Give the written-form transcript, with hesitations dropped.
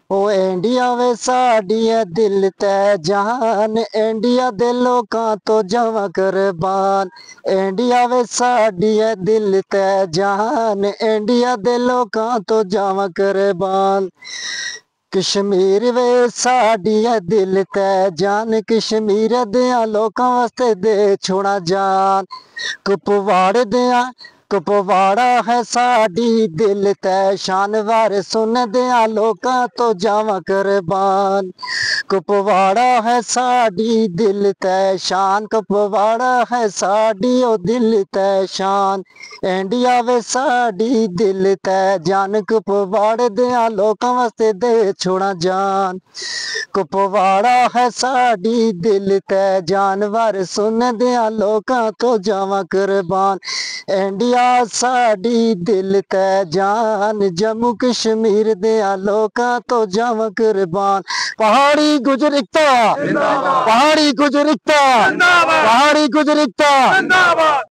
ओ India वे साड़ी है दिल ते जान, इंडिया दे लोकां तो जावां कुर्बान। इंडिया वे साड़ी है दिल ते जान, इंडिया दे लोकां तो जावां कुर्बान। कश्मीर वे साड़ी है दिल ते जान, कश्मीर देयां लोकां वास्ते दे छोड़ा जान। कुपवाड़ देयां कुपवाड़ा है साड़ी दिल ते शान, वार सुन देयां लोकां तो जावां कुर्बान। कुपवाड़ा है साड़ी दिल ते शान, कुपवाड़ा है साड़ी ओ दिल ते शान। इंडिया वे साड़ी दिल ते जान, कुपवाड़ देयां लोकां वास्ते दे छोड़ा जान। कुपवाड़ा है साड़ी दिल ते जानवर, सुन देयां लोकां तो जावां कुर्बान। इंडिया साड़ी दिल ते जान, जम्मू कश्मीर देयां लोकां तो जावां कुर्बान। पहाड़ी गुजरिता जिंदाबाद पहाड़ी गुजरिता जिंदाबाद पहाड़ी गुजरिता जिंदाबाद।